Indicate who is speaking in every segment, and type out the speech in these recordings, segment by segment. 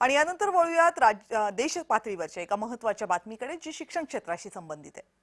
Speaker 1: आणि यानंतर वळूयात देश पातळीवरच्या एका महत्त्वाच्या बातमीकडे जी शिक्षण क्षेत्राशी संबंधित आहे।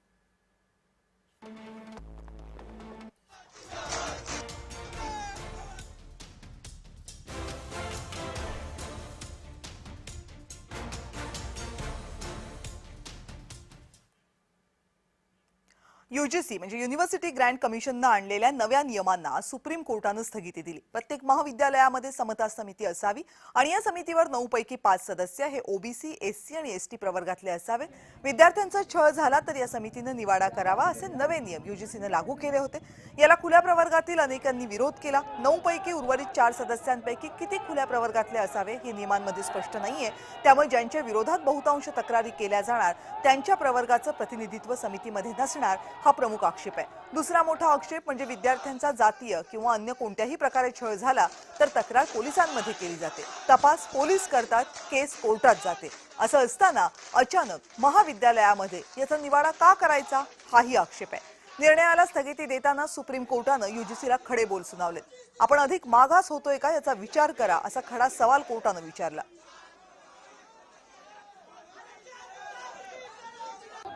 Speaker 1: यूजीसी म्हणजे युनिव्हर्सिटी ग्रँट कमिशनने आणलेल्या नव्या नियमांना सुप्रीम कोर्टाने स्थगिती दिली। प्रत्येक महाविद्यालयामध्ये समता समिती असावी आणि या समितीवर 9 पैकी 5 सदस्य हे ओबीसी, एससी आणि एसटी प्रवर्गातले असावेत। विद्यार्थ्यांचा छळ झाला तर या समितीने निवाडा करावा असे नवे नियम यूजीसीने लागू केले होते। याला खुल्या प्रवर्गातील अनेकांनी विरोध केला। 9 पैकी उर्वरित 4 सदस्यांपैकी किती खुल्या प्रवर्गातले असावे हे नियमांमध्ये स्पष्ट नाहीये। त्यामुळे ज्यांच्या विरोधात बहुतांश तक्रारी केल्या जाणार त्यांच्या प्रवर्गाचं प्रतिनिधित्व समितीमध्ये नसणार हा प्रमुख आक्षेप आहे। दुसरा मोठा आक्षेप म्हणजे विद्यार्थ्यांचा जातीय किंवा अन्य कोणत्याही प्रकारे छळ झाला तर तक्रार पोलिसांमध्ये केली जाते। तपास पोलीस करतात, केस कोर्टात जाते। असं असताना अचानक महाविद्यालयामध्ये याचा निवाडा का करायचा हाही आक्षेप आहे। निर्णयाला स्थगिती देताना सुप्रीम कोर्टाने यूजीसीला खडे बोल सुनावले। आपण अधिक मागास होतोय का याचा विचार करा असा खडा सवाल कोर्टाने विचारला।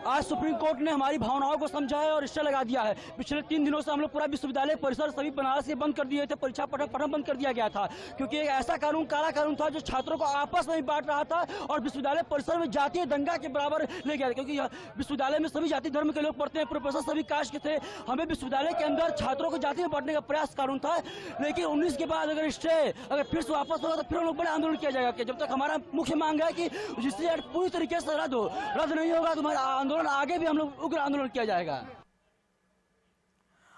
Speaker 2: आज सुप्रीम कोर्ट ने हमारी भावनाओं को समझा है और स्टे लगा दिया है। पिछले 3 दिनों से हम लोग पूरा विश्वविद्यालय परिसर सभी बनारस के बंद कर दिए थे, परीक्षा पठन बंद कर दिया गया था क्योंकि एक ऐसा कानून काला कानून था जो छात्रों को आपस में बांट रहा था और विश्वविद्यालय परिसर में जातीय दंगा के बराबर ले गया। क्योंकि विश्वविद्यालय में सभी जाति धर्म के लोग पढ़ते हैं, प्रोफेसर सभी कास्ट के थे। हमें विश्वविद्यालय के अंदर छात्रों को जाति में बांटने का प्रयास कानून था, लेकिन 19 के बाद अगर स्टे अगर फिर से वापस होगा तो फिर हम लोग बड़ा आंदोलन किया जाएगा। जब तक हमारा मुख्य मांग है कि जिससे पूरी तरीके से रद्द नहीं होगा तो हमारा आंदोलन आगे भी हम लोग उग्र आंदोलन किया जाएगा।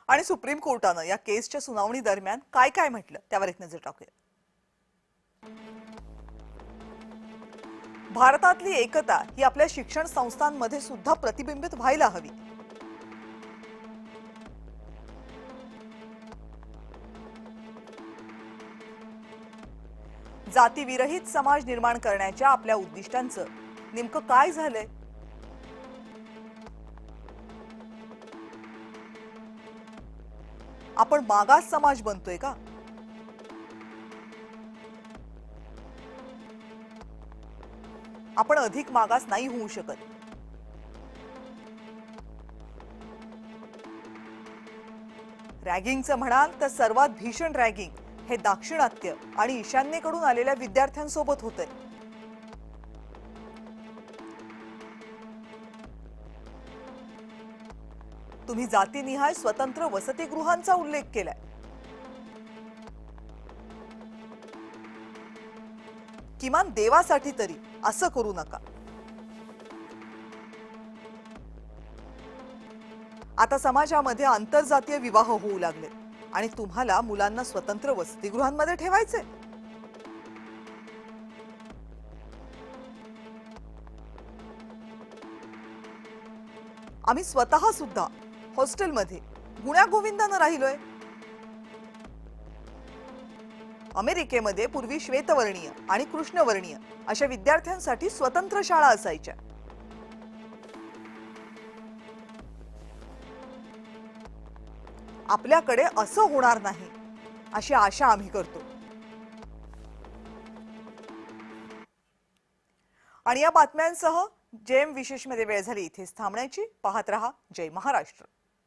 Speaker 1: आणि सुप्रीम कोर्टाने या केसच्या सुनावणी दरम्यान काय काय म्हटलं त्यावर एक नजर टाकूया। भारतातली एकता ही आपल्या शिक्षण संस्थांमध्ये सुद्धा प्रतिबिंबित व्हायला हवी। जातीविरहित समाज निर्माण करण्याच्या आपल्या उद्दिष्टांचं नेमकं काय झालंय? आपण मागास समाज बनतोय का? आपण अधिक मागास नाही होऊ शकत। रॅगिंगचं म्हणाल तर सर्वात भीषण रॅगिंग हे दाक्षिणात्य आणि ईशान्येकडून आलेल्या विद्यार्थ्यांसोबत होतंय। तुम्ही जातीनिहाय स्वतंत्र वसतिगृहांचा उल्लेख केलाय। किमान देवासाठी तरी असं करू नका। आता समाजामध्ये आंतरजातीय विवाह होऊ लागले आणि तुम्हाला मुलांना स्वतंत्र वसतिगृहांमध्ये ठेवायचे। आम्ही स्वतः सुद्धा हॉस्टेलमध्ये गुण्यागोविंदाने राहिलोय। अमेरिकेमध्ये पूर्वी श्वेतवर्णीय आणि कृष्णवर्णीय अशा विद्यार्थ्यांसाठी स्वतंत्र शाळा असायच्या। आपल्याकडे असं होणार नाही अशी आशा आम्ही करतो। आणि या बातम्यांसह जेम विशेषमध्ये वेळ झाली इथेच थांबण्याची। पाहत रहा जय महाराष्ट्र।